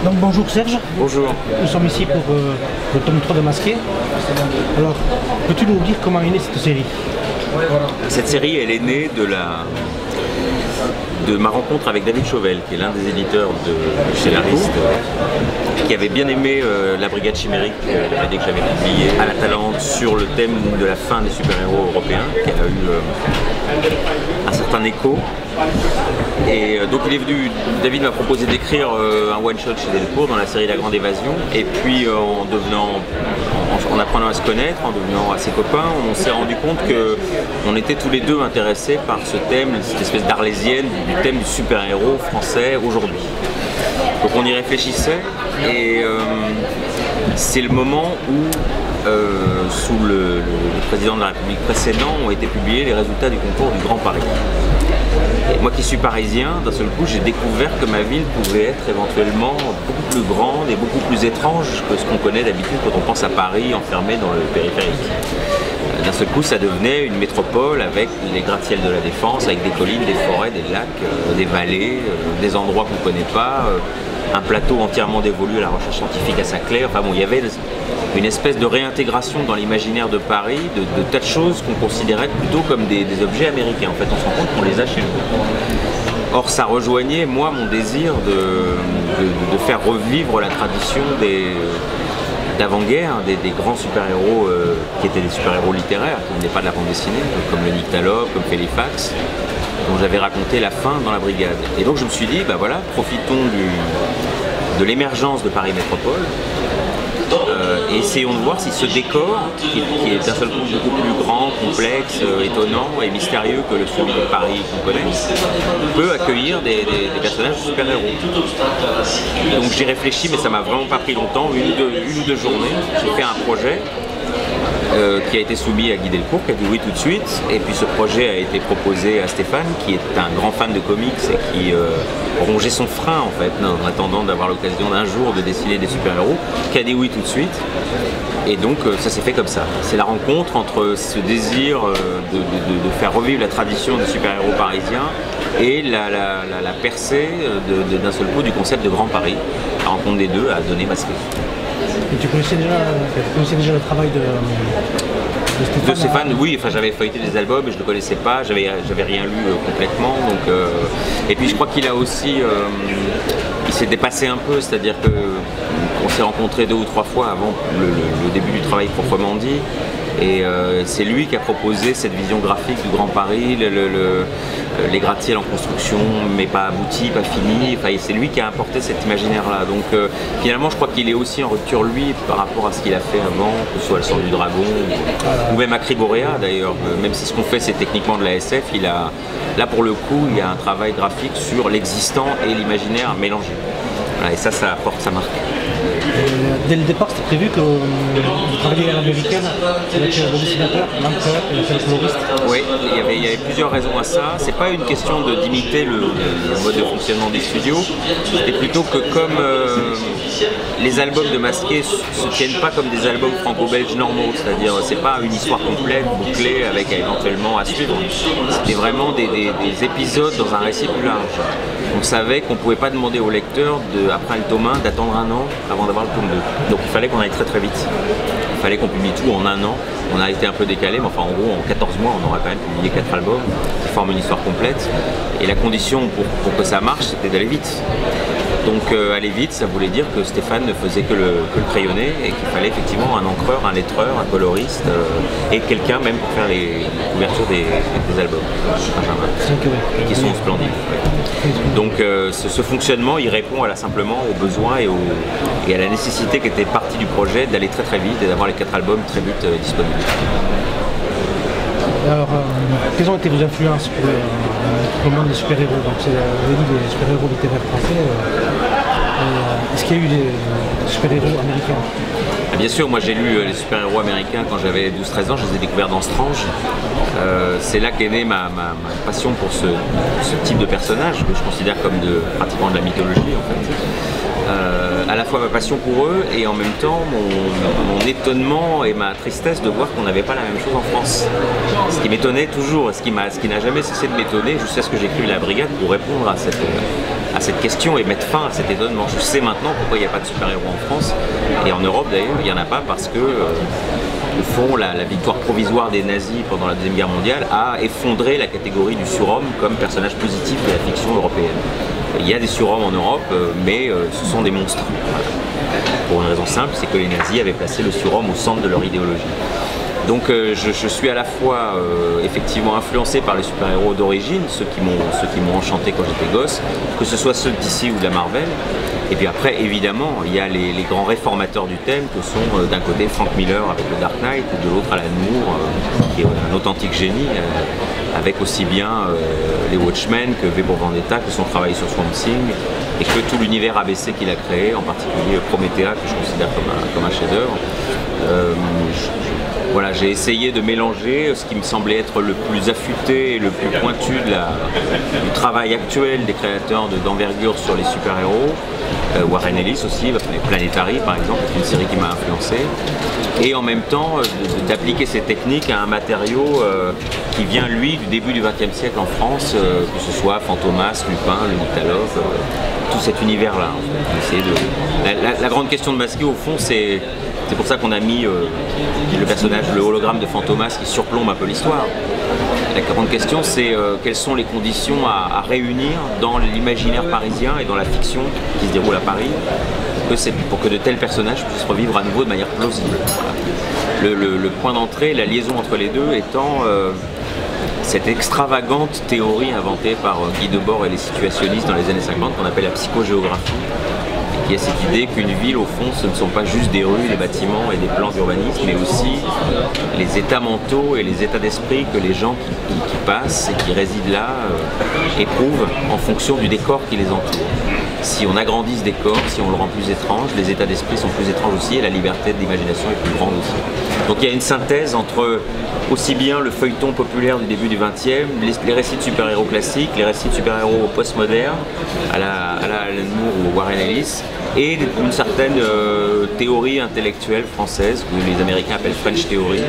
Donc bonjour Serge. Bonjour. Nous sommes ici pour le tome 3 de Masqué. Alors, peux-tu nous dire comment est née cette série? Cette série, elle est née de ma rencontre avec David Chauvel, qui est l'un des éditeurs chez Larousse, qui avait bien aimé La Brigade Chimérique, la BD que j'avais publiée à la Talente sur le thème de la fin des super-héros européens, qui a eu un certain écho. Et donc il est venu, David m'a proposé d'écrire un one-shot chez Delcourt dans la série La Grande Évasion, et puis en apprenant à se connaître, en devenant assez copains, on s'est rendu compte qu'on était tous les deux intéressés par ce thème, cette espèce d'arlésienne du thème du super-héros français aujourd'hui. Donc on y réfléchissait, et c'est le moment où, sous le président de la République précédent, ont été publiés les résultats du concours du Grand Paris. Et moi qui suis parisien, d'un seul coup, j'ai découvert que ma ville pouvait être éventuellement beaucoup plus grande et beaucoup plus étrange que ce qu'on connaît d'habitude quand on pense à Paris enfermé dans le périphérique. D'un seul coup, ça devenait une métropole avec les gratte-ciels de la Défense, avec des collines, des forêts, des lacs, des vallées, des endroits qu'on ne connaît pas, un plateau entièrement dévolu à la recherche scientifique à Saclay. Enfin bon, il y avait une espèce de réintégration dans l'imaginaire de Paris de tas de choses qu'on considérait plutôt comme des objets américains. En fait, on se rend compte qu'on les a chez nous. Or, ça rejoignait, moi, mon désir de faire revivre la tradition d'avant-guerre, des grands super-héros qui étaient des super-héros littéraires, qui venaient pas de la bande dessinée, comme le Nyctalope, comme Félifax, dont j'avais raconté la fin dans la brigade. Et donc je me suis dit, bah voilà, profitons de l'émergence de Paris Métropole, et essayons de voir si ce décor, qui est d'un seul coup beaucoup plus grand, complexe, étonnant et mystérieux que le film de Paris qu'on connaît, peut accueillir des personnages super-héros. Donc j'ai réfléchi, mais ça m'a vraiment pas pris longtemps, une ou deux journées. J'ai fait un projet qui a été soumis à Guy Delcourt, qui a dit oui tout de suite, et puis ce projet a été proposé à Stéphane, qui est un grand fan de comics et qui rongeait son frein en fait, en attendant d'avoir l'occasion d'un jour de dessiner des super-héros, qui a dit oui tout de suite, et donc ça s'est fait comme ça. C'est la rencontre entre ce désir de faire revivre la tradition des super-héros parisiens et la percée d'un seul coup du concept de Grand Paris. La rencontre des deux a donné Masqué. Et tu connaissais déjà le travail de Stéphane, oui, enfin j'avais feuilleté des albums et je ne le connaissais pas, j'avais rien lu complètement. Donc, et puis je crois qu'il a aussi, il s'est dépassé un peu, c'est-à-dire qu'on s'est rencontrés 2 ou 3 fois avant le début du travail proprement dit. Et c'est lui qui a proposé cette vision graphique du Grand Paris, les gratte-ciels en construction, mais pas aboutis, pas finis. Enfin, c'est lui qui a apporté cet imaginaire-là. Donc finalement, je crois qu'il est aussi en rupture, lui, par rapport à ce qu'il a fait avant, que ce soit Le Sang du Dragon, ou même Acriborea d'ailleurs. Même si ce qu'on fait, c'est techniquement de la SF, là pour le coup, il y a un travail graphique sur l'existant et l'imaginaire mélangé. Voilà, et ça apporte sa marque. Dès le départ, c'était prévu que vous travailliez à l'américaine avec le dessinateur, l'encreur et le coloriste. Oui, il y avait plusieurs raisons à ça. C'est pas une question d'imiter le mode de fonctionnement des studios, c'était plutôt que comme les albums de Masqué se tiennent pas comme des albums franco-belges normaux, c'est-à-dire c'est pas une histoire complète, bouclée, avec éventuellement à suivre. C'était vraiment des épisodes dans un récit plus large. On savait qu'on ne pouvait pas demander au lecteur, après le tome 1, d'attendre un an avant d'avoir le tome 2. Donc il fallait qu'on aille très très vite. Il fallait qu'on publie tout en un an. On a été un peu décalé, mais enfin en gros en 14 mois on aurait quand même publié 4 albums qui forment une histoire complète. Et la condition pour que ça marche, c'était d'aller vite. Donc aller vite, ça voulait dire que Stéphane ne faisait que le crayonner et qu'il fallait effectivement un encreur, un lettreur, un coloriste et quelqu'un même pour faire les couvertures des albums, qui sont splendides. Donc ce fonctionnement, il répond simplement aux besoins et à la nécessité qui était partie du projet d'aller très très vite et d'avoir les 4 albums très vite disponibles. Alors, quelles ont été vos influences pour le monde des super-héros? Donc, c'est des super-héros littéraires français. Est-ce qu'il y a eu des super-héros américains? Bien sûr, moi j'ai lu les super-héros américains quand j'avais 12-13 ans, je les ai découverts dans Strange. C'est là qu'est née ma passion pour ce type de personnage, que je considère comme pratiquement de la mythologie en fait. À la fois ma passion pour eux et en même temps mon étonnement et ma tristesse de voir qu'on n'avait pas la même chose en France. Ce qui m'étonnait toujours, ce qui n'a jamais cessé de m'étonner jusqu'à ce que j'écrive La Brigade pour répondre à à cette question et mettre fin à cet étonnement. Je sais maintenant pourquoi il n'y a pas de super-héros en France, et en Europe d'ailleurs, il n'y en a pas parce que, au fond, la victoire provisoire des nazis pendant la Deuxième Guerre mondiale a effondré la catégorie du surhomme comme personnage positif de la fiction européenne. Il y a des surhommes en Europe, mais ce sont des monstres. Voilà. Pour une raison simple, c'est que les nazis avaient placé le surhomme au centre de leur idéologie. Donc je suis à la fois effectivement influencé par les super-héros d'origine, ceux qui m'ont enchanté quand j'étais gosse, que ce soit ceux de DC ou de la Marvel. Et puis après, évidemment, il y a les grands réformateurs du thème que sont d'un côté Frank Miller avec le Dark Knight, et de l'autre Alan Moore, qui est un authentique génie, avec aussi bien les Watchmen que V pour Vendetta, que son travail sur Swamp Thing, et que tout l'univers ABC qu'il a créé, en particulier Promethea, que je considère comme un chef-d'œuvre. Voilà, j'ai essayé de mélanger ce qui me semblait être le plus affûté et le plus pointu du travail actuel des créateurs d'envergure sur les super-héros, Warren Ellis aussi, Planetary par exemple, c'est une série qui m'a influencé, et en même temps d'appliquer ces techniques à un matériau qui vient lui du début du XXe siècle en France, que ce soit Fantomas, Lupin, le Nyctalope, tout cet univers-là. La grande question de Masqué au fond, c'est pour ça qu'on a mis le personnage, le hologramme de Fantomas qui surplombe un peu l'histoire. La grande question, c'est quelles sont les conditions à réunir dans l'imaginaire parisien et dans la fiction qui se déroule à Paris pour que de tels personnages puissent revivre à nouveau de manière plausible. Voilà. Le point d'entrée, la liaison entre les deux étant cette extravagante théorie inventée par Guy Debord et les situationnistes dans les années 50 qu'on appelle la psychogéographie. Il y a cette idée qu'une ville, au fond, ce ne sont pas juste des rues, des bâtiments et des plans d'urbanisme, mais aussi les états mentaux et les états d'esprit que les gens qui passent et qui résident là éprouvent en fonction du décor qui les entoure. Si on agrandit ce décor, si on le rend plus étrange, les états d'esprit sont plus étranges aussi et la liberté d'imagination est plus grande aussi. Donc il y a une synthèse entre aussi bien le feuilleton populaire du début du XXe, les récits de super-héros classiques, les récits de super-héros postmodernes, à la Alan Moore ou Warren Ellis, et une certaine théorie intellectuelle française que les Américains appellent French Theory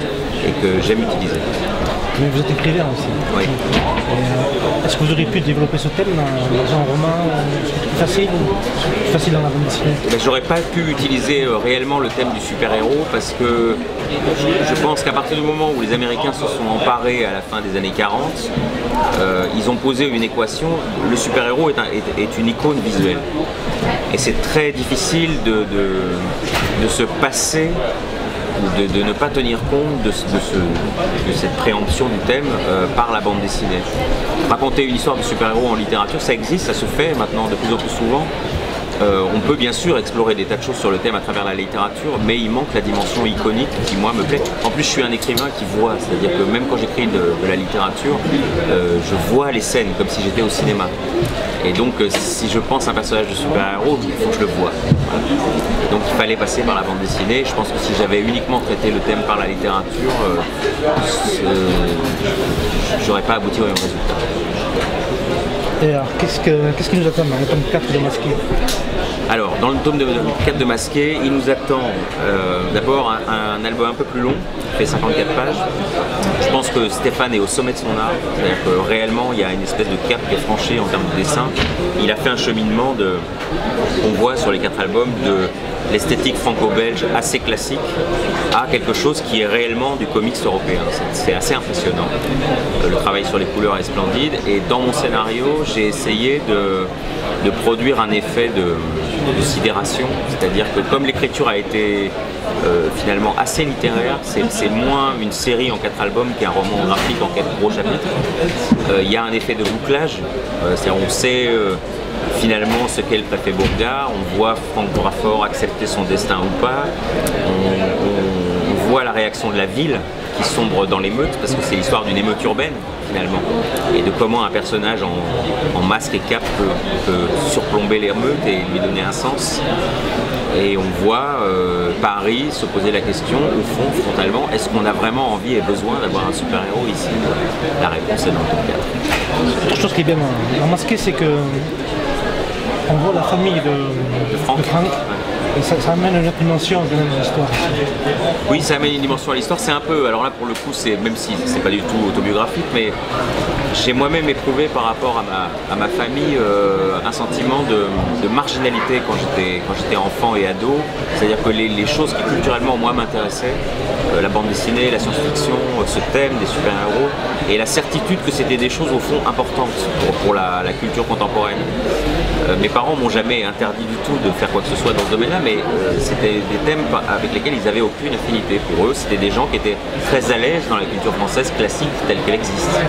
et que j'aime utiliser. Mais vous êtes écrivain aussi. Oui. Est-ce que vous auriez pu développer ce thème dans un roman plus facile dans la bande dessinée? J'aurais pas pu utiliser réellement le thème du super-héros parce que je pense qu'à partir du moment où les Américains se sont emparés à la fin des années 40, ils ont posé une équation. Le super-héros est une icône visuelle. Et c'est très difficile de se passer ou de ne pas tenir compte de cette préemption du thème par la bande dessinée. Raconter une histoire de super-héros en littérature, ça existe, ça se fait maintenant de plus en plus souvent. On peut bien sûr explorer des tas de choses sur le thème à travers la littérature, mais il manque la dimension iconique qui, moi, me plaît. En plus, je suis un écrivain qui voit, c'est-à-dire que même quand j'écris de la littérature, je vois les scènes comme si j'étais au cinéma. Et donc, si je pense à un personnage de super-héros, il faut que je le voie. Voilà. Donc, il fallait passer par la bande dessinée. Je pense que si j'avais uniquement traité le thème par la littérature, j'aurais pas abouti au même résultat. Et alors, qu'est-ce qui nous attend dans le tome 4 de Masqué? Alors, dans le tome 4 de Masqué, il nous attend d'abord un album un peu plus long, qui fait 54 pages. Je pense que Stéphane est au sommet de son art, c'est-à-dire que réellement, il y a une espèce de cap qui est franchi en termes de dessin. Il a fait un cheminement qu'on voit sur les 4 albums de l'esthétique franco-belge assez classique à quelque chose qui est réellement du comics européen. C'est assez impressionnant. Le travail sur les couleurs est splendide et dans mon scénario, j'ai essayé de produire un effet de sidération, c'est-à-dire que comme l'écriture a été finalement assez littéraire, c'est moins une série en 4 albums qu'un roman graphique en 4 gros chapitres. Il y a un effet de bouclage, c'est-à-dire on sait finalement ce qu'est le préfet Bourgard, on voit Franck Brafort accepter son destin ou pas, on voit la réaction de la ville qui sombre dans l'émeute, parce que c'est l'histoire d'une émeute urbaine finalement, et de comment un personnage en masque et cape peut surplomber l'émeute et lui donner un sens. Et on voit Paris se poser la question, au fond, frontalement, est-ce qu'on a vraiment envie et besoin d'avoir un super-héros ici? La réponse est dans le tome 4. Autre chose qui est bien dans Masqué, c'est que on voit la famille de Franck. Et ça amène une autre dimension de l'histoire. Oui, ça amène une dimension à l'histoire. C'est un peu, alors là pour le coup, même si c'est pas du tout autobiographique, mais j'ai moi-même éprouvé par rapport à ma famille un sentiment de marginalité quand j'étais enfant et ado. C'est-à-dire que les choses qui culturellement moi m'intéressaient, la bande dessinée, la science-fiction, ce thème des super-héros, et la certitude que c'était des choses au fond importantes pour la culture contemporaine. Mes parents m'ont jamais interdit du tout de faire quoi que ce soit dans ce domaine-là, mais c'était des thèmes avec lesquels ils n'avaient aucune affinité. Pour eux, c'était des gens qui étaient très à l'aise dans la culture française classique telle qu'elle existe.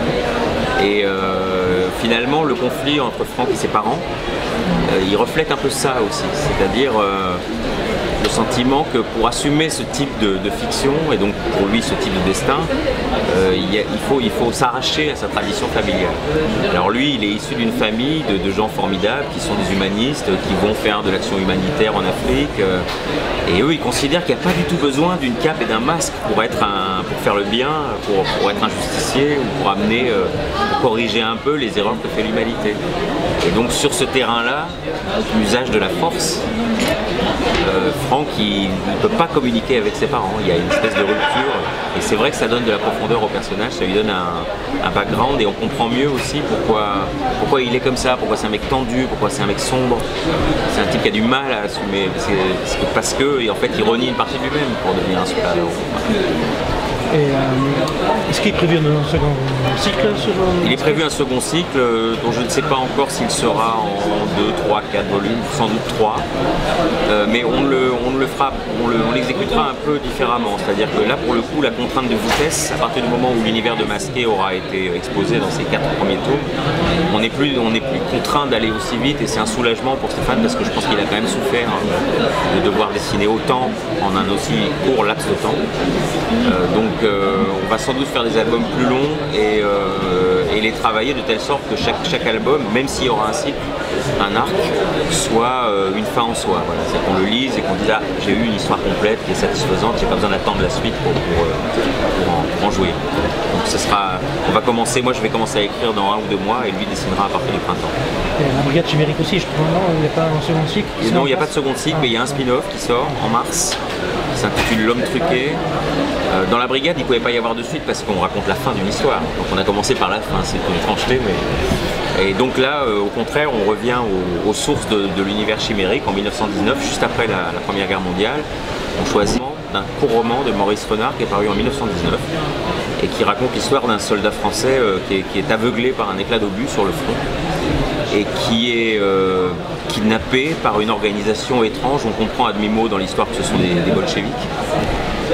Et finalement, le conflit entre Franck et ses parents, il reflète un peu ça aussi, c'est-à-dire le sentiment que pour assumer ce type de fiction, et donc pour lui ce type de destin, il faut s'arracher à sa tradition familiale. Alors lui, il est issu d'une famille de gens formidables qui sont des humanistes, qui vont faire de l'action humanitaire en Afrique, et eux ils considèrent qu'il n'y a pas du tout besoin d'une cape et d'un masque pour faire le bien, pour être un justicier ou pour corriger un peu les erreurs que fait l'humanité. Et donc sur ce terrain-là, l'usage de la force, Franck il ne peut pas communiquer avec ses parents, il y a une espèce de rupture et c'est vrai que ça donne de la profondeur au personnage, ça lui donne un background et on comprend mieux aussi pourquoi il est comme ça, pourquoi c'est un mec tendu, pourquoi c'est un mec sombre. C'est un type qui a du mal à assumer parce que et en fait il renie une partie de lui-même pour devenir un super-héros. Et est-ce qu'il est prévu un second cycle Il est prévu un second cycle dont je ne sais pas encore s'il sera en 2, 3, 4 volumes, sans doute 3. Mais on l'exécutera un peu différemment. C'est-à-dire que là, pour le coup, la contrainte de vitesse, à partir du moment où l'univers de Masqué aura été exposé dans ces 4 premiers tomes, on n'est plus contraint d'aller aussi vite et c'est un soulagement pour Stéphane parce que je pense qu'il a quand même souffert de devoir dessiner autant en un aussi court laps de temps. Donc on va sans doute faire des albums plus longs et les travailler de telle sorte que chaque album, même s'il y aura un cycle, un arc, soit une fin en soi. Voilà. C'est qu'on le lise et qu'on dise ah, j'ai eu une histoire complète qui est satisfaisante, j'ai pas besoin d'attendre la suite pour en jouer. Donc moi je vais commencer à écrire dans 1 ou 2 mois et lui dessinera à partir du printemps. Et la Brigade Chimérique aussi, je crois, non, il n'y a pas un second cycle? Non, il n'y a pas de second cycle, mais il y a un spin-off qui sort en mars, qui s'intitule L'Homme truqué. Dans la Brigade, il ne pouvait pas y avoir de suite parce qu'on raconte la fin d'une histoire. Donc on a commencé par la fin, c'est une étrangeté. Et donc là, au contraire, on revient aux sources de l'univers chimérique en 1919, juste après la Première Guerre mondiale. On choisit d'un court roman de Maurice Renard qui est paru en 1919 et qui raconte l'histoire d'un soldat français qui est aveuglé par un éclat d'obus sur le front et qui est kidnappé par une organisation étrange. On comprend à demi-mot dans l'histoire que ce sont des bolcheviks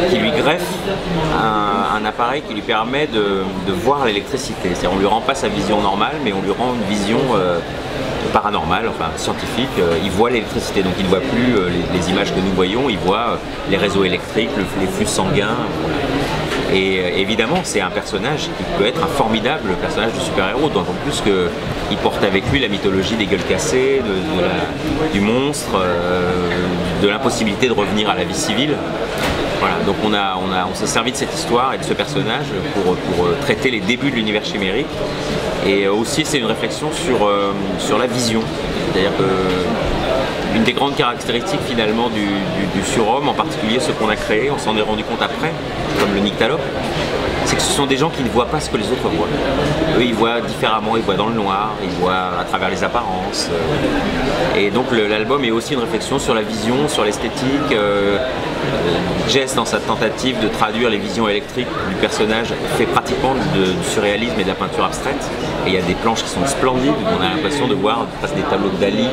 qui lui greffe un appareil qui lui permet de voir l'électricité. C'est-à-dire on lui rend pas sa vision normale, mais on lui rend une vision paranormale, enfin scientifique. Il voit l'électricité, donc il ne voit plus les images que nous voyons, il voit les réseaux électriques, les flux sanguins. Et évidemment, c'est un personnage qui peut être un formidable personnage de super-héros, d'autant plus qu'il porte avec lui la mythologie des gueules cassées, du monstre, de l'impossibilité de revenir à la vie civile. Voilà, donc on s'est servi de cette histoire et de ce personnage pour traiter les débuts de l'univers chimérique. Et aussi, c'est une réflexion sur la vision. C'est-à-dire que une des grandes caractéristiques finalement du surhomme, en particulier ceux qu'on a créés, on s'en est rendu compte après, comme le nyctalope, c'est que ce sont des gens qui ne voient pas ce que les autres voient. Eux, ils voient différemment, ils voient dans le noir, ils voient à travers les apparences. Et donc l'album est aussi une réflexion sur la vision, sur l'esthétique. Jess, dans sa tentative de traduire les visions électriques du personnage, fait pratiquement du surréalisme et de la peinture abstraite. Et il y a des planches qui sont splendides, où on a l'impression de voir presque des tableaux de Dali.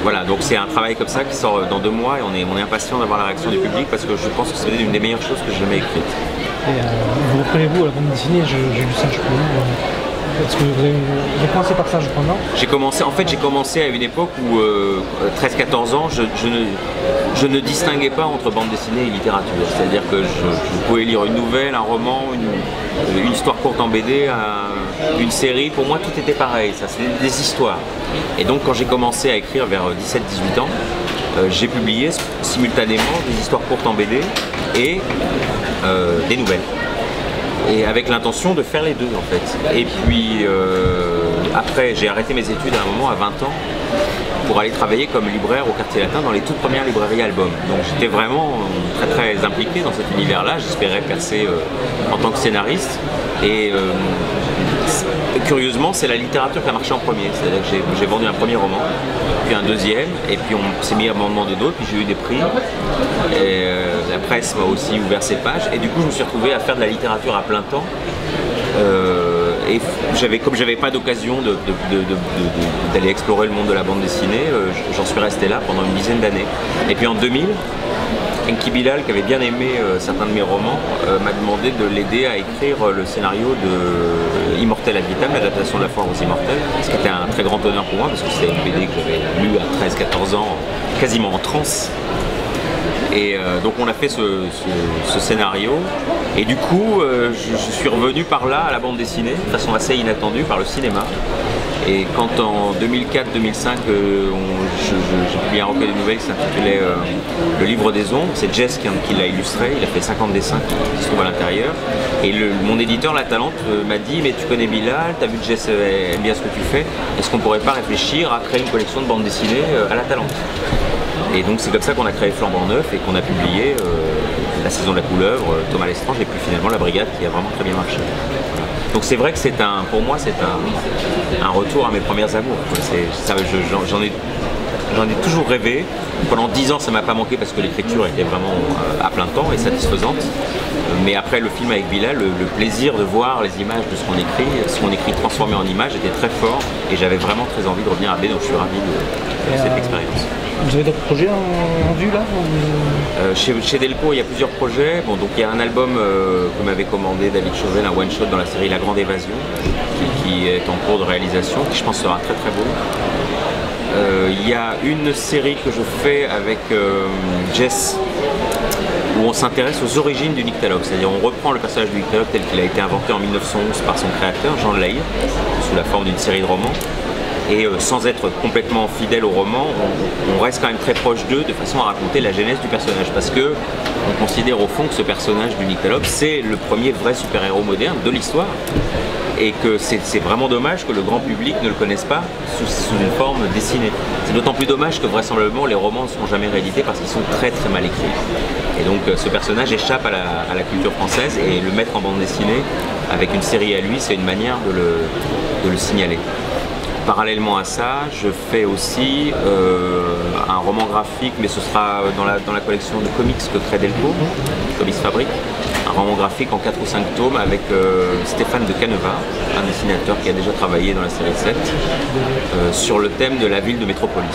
Voilà, donc c'est un travail comme ça qui sort dans 2 mois et on est impatient d'avoir la réaction du public parce que je pense que c'est une des meilleures choses que j'ai jamais écrites. Et vous reprenez-vous à la bande dessinée, j'ai lu ça, je crois. Parce que vous avez commencé par ça, je crois, non? J'ai commencé à une époque où, 13-14 ans, je ne distinguais pas entre bande dessinée et littérature. C'est-à-dire que je pouvais lire une nouvelle, un roman, une histoire courte en BD, une série. Pour moi, tout était pareil, ça, c'était des histoires. Et donc, quand j'ai commencé à écrire vers 17-18 ans, j'ai publié simultanément des histoires courtes en BD et des nouvelles. Et avec l'intention de faire les deux en fait. Et puis après j'ai arrêté mes études à un moment à 20 ans pour aller travailler comme libraire au Quartier Latin dans les toutes premières librairies Album. Donc j'étais vraiment très très impliqué dans cet univers-là, j'espérais percer en tant que scénariste. Et curieusement, c'est la littérature qui a marché en premier, c'est-à-dire que j'ai vendu un premier roman, puis un deuxième, et puis on s'est mis à m'en demander d'autres, puis j'ai eu des prix, et la presse m'a aussi ouvert ses pages, et du coup je me suis retrouvé à faire de la littérature à plein temps, et comme j'avais pas d'occasion d'aller explorer le monde de la bande dessinée, j'en suis resté là pendant une dizaine d'années. Et puis en 2000, Enki Bilal, qui avait bien aimé certains de mes romans, m'a demandé de l'aider à écrire le scénario de Immortel ad vitam, l'adaptation de La Foire aux Immortels, ce qui était un très grand honneur pour moi, parce que c'était une BD que j'avais lue à 13-14 ans, quasiment en transe. Et donc on a fait ce scénario, et du coup je suis revenu par là à la bande dessinée, de façon assez inattendue, par le cinéma. Et quand en 2004-2005 j'ai publié un recueil de nouvelles qui s'intitulait Le Livre des Ombres, c'est Jess qui l'a illustré, il a fait 50 dessins qui se trouvent à l'intérieur. Et mon éditeur La Talente m'a dit: mais tu connais Bilal, t'as vu que Jess aime bien ce que tu fais, est-ce qu'on pourrait pas réfléchir à créer une collection de bandes dessinées à La Talente? Et donc c'est comme ça qu'on a créé Flambant Neuf et qu'on a publié La Saison de la Couleuvre, Thomas Lestrange, et puis finalement La Brigade, qui a vraiment très bien marché. Voilà. Donc c'est vrai que pour moi c'est un retour à mes premières amours. J'en ai toujours rêvé. Pendant 10 ans ça m'a pas manqué parce que l'écriture était vraiment à plein temps et satisfaisante. Mais après le film avec Bilal, le plaisir de voir les images de ce qu'on écrit transformé en images était très fort, et j'avais vraiment très envie de revenir à B, donc je suis ravi de cette expérience. Vous avez d'autres projets en vue là Chez Delcourt, il y a plusieurs projets. Bon, donc il y a un album que m'avait commandé David Chauvel, un one-shot dans la série La Grande Évasion, qui est en cours de réalisation, qui je pense sera très très beau. Il y a une série que je fais avec Jess, où on s'intéresse aux origines du nyctalope, c'est-à-dire on reprend le personnage du nyctalope tel qu'il a été inventé en 1911 par son créateur, Jean de Laïr, sous la forme d'une série de romans. Et sans être complètement fidèle au roman, on reste quand même très proche d'eux, de façon à raconter la genèse du personnage, parce que on considère au fond que ce personnage du nyctalope, c'est le premier vrai super-héros moderne de l'histoire, et que c'est vraiment dommage que le grand public ne le connaisse pas sous une forme dessinée. C'est d'autant plus dommage que vraisemblablement les romans ne seront jamais réédités parce qu'ils sont très très mal écrits. Et donc ce personnage échappe à la culture française, et le mettre en bande dessinée avec une série à lui, c'est une manière de le signaler. Parallèlement à ça, je fais aussi un roman graphique, mais ce sera dans la collection de comics que crée Delcourt, Comics Fabrique. Un roman graphique en 4 ou 5 tomes avec Stéphane de Caneva, un dessinateur qui a déjà travaillé dans la série 7, sur le thème de la ville de Métropolis.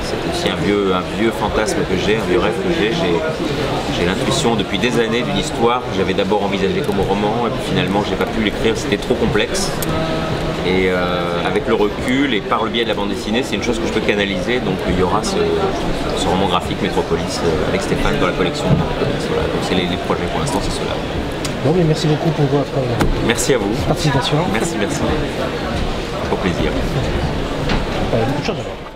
C'est aussi un vieux fantasme que j'ai, un vieux rêve que j'ai l'intuition depuis des années d'une histoire que j'avais d'abord envisagée comme roman, et puis finalement j'ai pas pu l'écrire, c'était trop complexe. Et avec le recul et par le biais de la bande dessinée, c'est une chose que je peux canaliser. Donc il y aura ce roman graphique Métropolis avec Stéphane dans la collection. Voilà. Donc c'est les projets pour l'instant, c'est cela. Bon, mais merci beaucoup pour votre merci à vous. Participation. Merci. Au plaisir. Beaucoup de choses à voir.